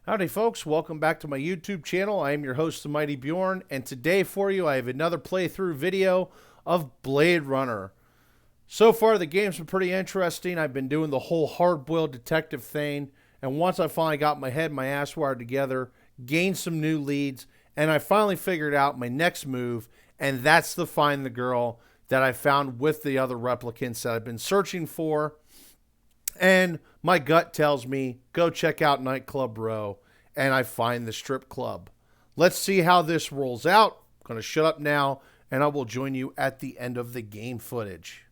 Howdy folks, welcome back to my YouTube channel. I am your host, The Mighty Bjorn, and today for you I have another playthrough video of Blade Runner. So far the game's been pretty interesting. I've been doing the whole hard-boiled detective thing, and once I finally got my head and my ass wired together, gained some new leads, and I finally figured out my next move, and that's to find the girl that I found with the other replicants that I've been searching for. And my gut tells me, go check out Nightclub Row, and I find the strip club. Let's see how this rolls out. I'm going to shut up now, and I will join you at the end of the game footage.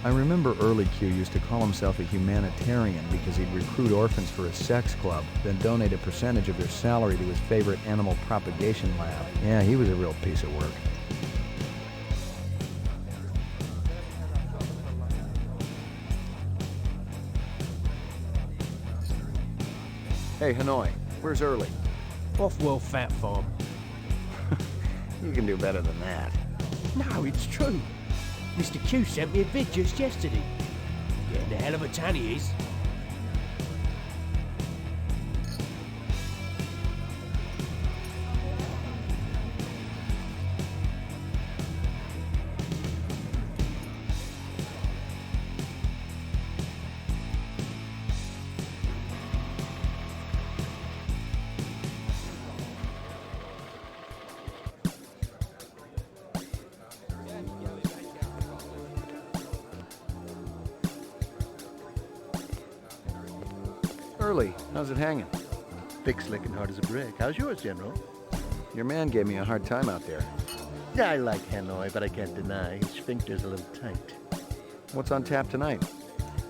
I remember early Q used to call himself a humanitarian because he'd recruit orphans for his sex club, then donate a percentage of their salary to his favorite animal propagation lab. Yeah, he was a real piece of work. Hey, Hanoi, where's Early? Off-World Fat Farm. You can do better than that. No, it's true. Mr. Q sent me a vid just yesterday. Getting a hell of a tan he is. Early, how's it hanging? Thick, slick, and hard as a brick. How's yours, General? Your man gave me a hard time out there. Yeah, I like Hanoi, but I can't deny his sphincter's a little tight. What's on tap tonight?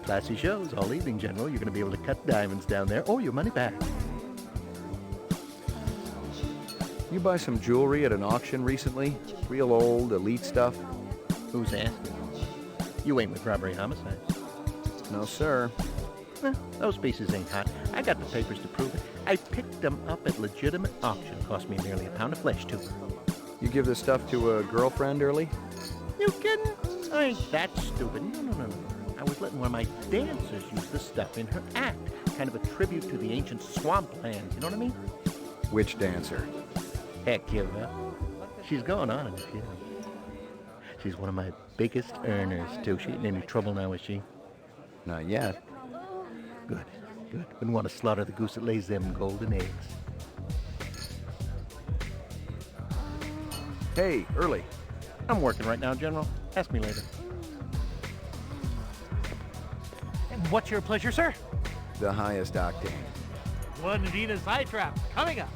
Classy shows all evening, General. You're going to be able to cut diamonds down there or your money back. You buy some jewelry at an auction recently? Real old, elite stuff? Who's asking? You ain't with robbery homicide. No, sir. Those pieces ain't hot. I got the papers to prove it. I picked them up at legitimate auction. Cost me nearly a pound of flesh, too. You give this stuff to a girlfriend early? You kidding? I ain't that stupid. No. I was letting one of my dancers use the stuff in her act. Kind of a tribute to the ancient swampland. You know what I mean? Which dancer? Heck, give up. She's going on in a few. She's one of my biggest earners, too. She ain't in any trouble now, is she? Not yet. Good. Wouldn't want to slaughter the goose that lays them golden eggs. Hey, Early. I'm working right now, General. Ask me later. And what's your pleasure, sir? The highest octane. One Venus Flytrap coming up.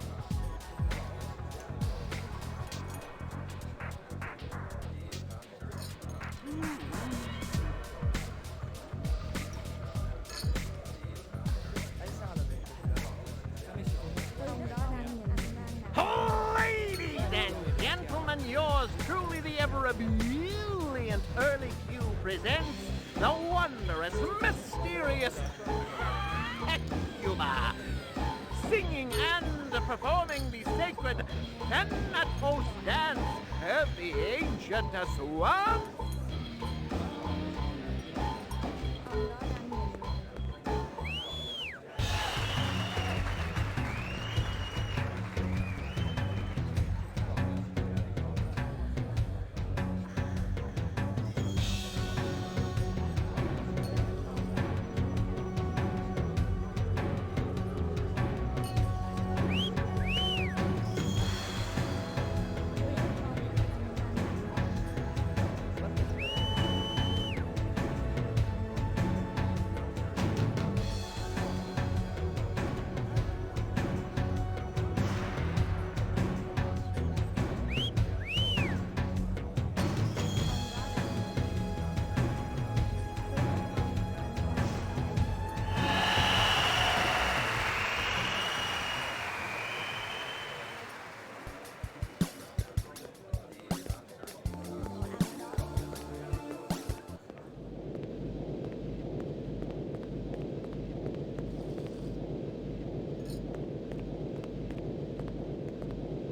Ladies and gentlemen, yours truly, the ever brilliant Early Q presents the wondrous, mysterious Hecuba, singing and performing the sacred Thanatos dance of the ancient swamp.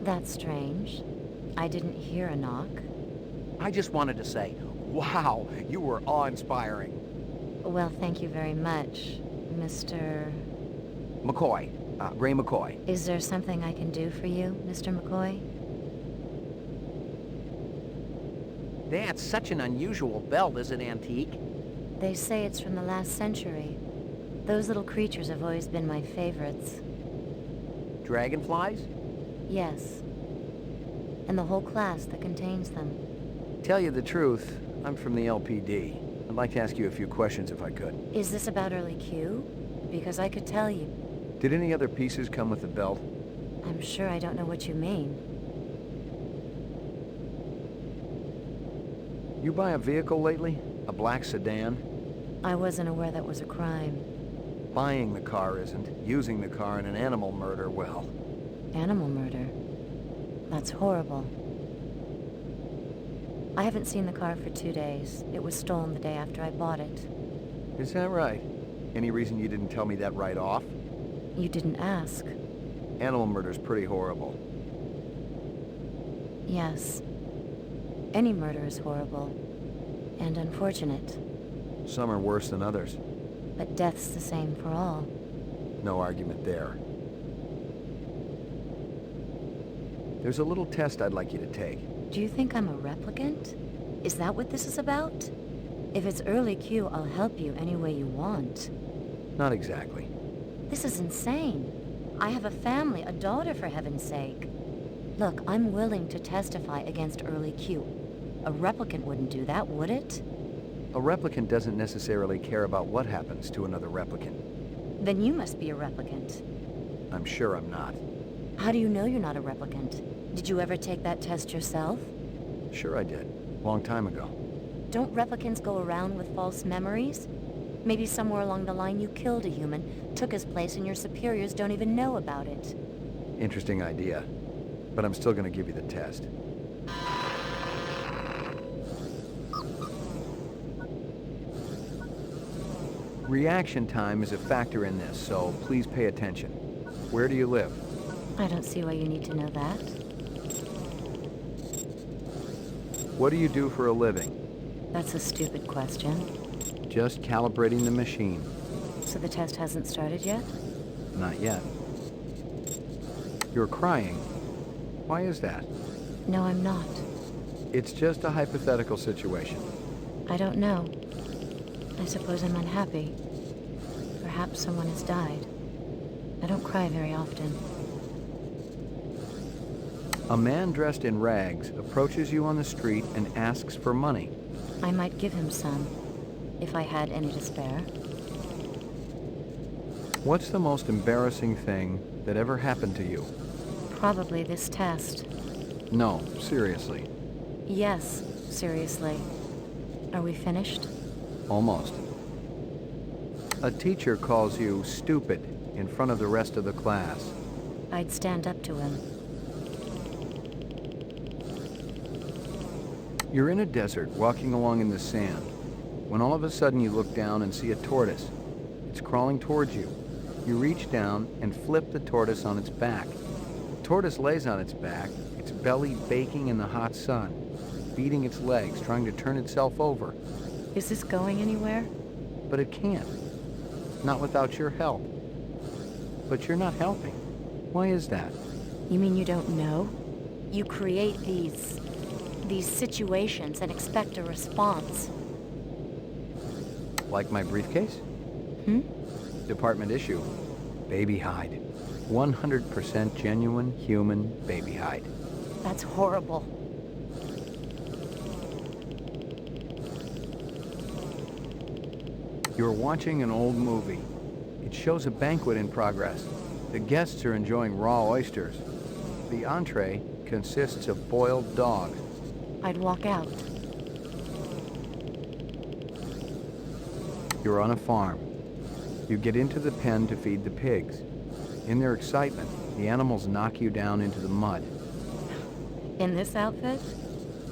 That's strange. I didn't hear a knock. I just wanted to say, wow, you were awe-inspiring. Well, thank you very much, Mr. McCoy, Ray McCoy. Is there something I can do for you, Mr. McCoy? That's such an unusual belt, is it antique? They say it's from the last century. Those little creatures have always been my favorites. Dragonflies? Yes. And the whole class that contains them. Tell you the truth, I'm from the LPD. I'd like to ask you a few questions if I could. Is this about Early Q? Because I could tell you. Did any other pieces come with the belt? I'm sure I don't know what you mean. You buy a vehicle lately? A black sedan? I wasn't aware that was a crime. Buying the car isn't. Using the car in an animal murder, well. Animal murder? That's horrible. I haven't seen the car for 2 days. It was stolen the day after I bought it. Is that right? Any reason you didn't tell me that right off? You didn't ask. Animal murder's pretty horrible. Yes. Any murder is horrible. And unfortunate. Some are worse than others. But death's the same for all. No argument there. There's a little test I'd like you to take. Do you think I'm a replicant? Is that what this is about? If it's Early Q, I'll help you any way you want. Not exactly. This is insane. I have a family, a daughter, for heaven's sake. Look, I'm willing to testify against Early Q. A replicant wouldn't do that, would it? A replicant doesn't necessarily care about what happens to another replicant. Then you must be a replicant. I'm sure I'm not. How do you know you're not a replicant? Did you ever take that test yourself? Sure I did. Long time ago. Don't replicants go around with false memories? Maybe somewhere along the line you killed a human, took his place, and your superiors don't even know about it. Interesting idea. But I'm still gonna give you the test. Reaction time is a factor in this, so please pay attention. Where do you live? I don't see why you need to know that. What do you do for a living? That's a stupid question. Just calibrating the machine. So the test hasn't started yet? Not yet. You're crying. Why is that? No, I'm not. It's just a hypothetical situation. I don't know. I suppose I'm unhappy. Perhaps someone has died. I don't cry very often. A man dressed in rags approaches you on the street and asks for money. I might give him some, if I had any to spare. What's the most embarrassing thing that ever happened to you? Probably this test. No, seriously. Yes, seriously. Are we finished? Almost. A teacher calls you stupid in front of the rest of the class. I'd stand up to him. You're in a desert, walking along in the sand, when all of a sudden you look down and see a tortoise. It's crawling towards you. You reach down and flip the tortoise on its back. The tortoise lays on its back, its belly baking in the hot sun, beating its legs, trying to turn itself over. Is this going anywhere? But it can't. Not without your help. But you're not helping. Why is that? You mean you don't know? You create these situations and expect a response. Like my briefcase? Department issue. Baby hide. 100% genuine human baby hide. That's horrible. You're watching an old movie. It shows a banquet in progress. The guests are enjoying raw oysters. The entree consists of boiled dogs. I'd walk out. You're on a farm. You get into the pen to feed the pigs. In their excitement, the animals knock you down into the mud. In this outfit?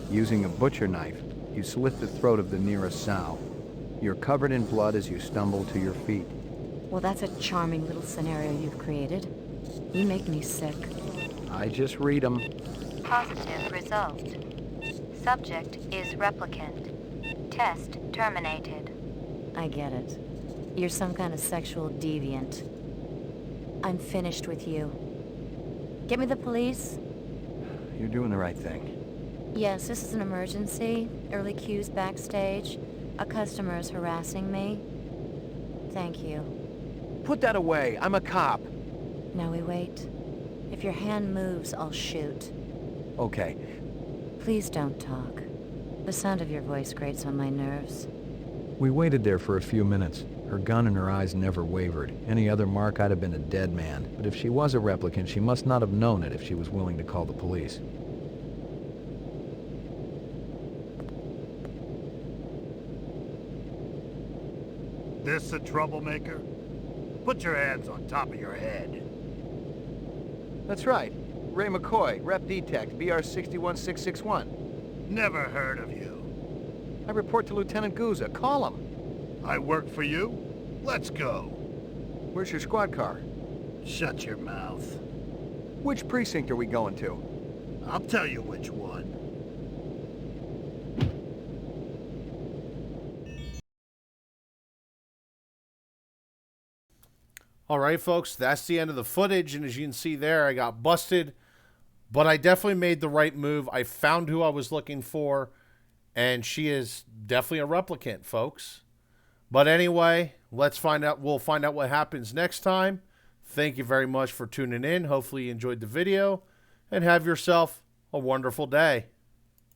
Using a butcher knife, you slit the throat of the nearest sow. You're covered in blood as you stumble to your feet. Well, that's a charming little scenario you've created. You make me sick. I just read them. Positive result. Subject is replicant. Test terminated. I get it. You're some kind of sexual deviant. I'm finished with you. Get me the police? You're doing the right thing. Yes, this is an emergency. Early Q's backstage. A customer is harassing me. Thank you. Put that away. I'm a cop. Now we wait. If your hand moves, I'll shoot. Okay. Please don't talk. The sound of your voice grates on my nerves. We waited there for a few minutes. Her gun and her eyes never wavered. Any other mark, I'd have been a dead man. But if she was a replicant, she must not have known it if she was willing to call the police. This a troublemaker? Put your hands on top of your head. That's right. Ray McCoy, Rep Detect, BR 61661. Never heard of you. I report to Lieutenant Gouza. Call him. I work for you? Let's go. Where's your squad car? Shut your mouth. Which precinct are we going to? I'll tell you which one. All right, folks, that's the end of the footage. And as you can see there, I got busted. But I definitely made the right move. I found who I was looking for. And she is definitely a replicant, folks. But anyway, let's find out. We'll find out what happens next time. Thank you very much for tuning in. Hopefully you enjoyed the video. And have yourself a wonderful day.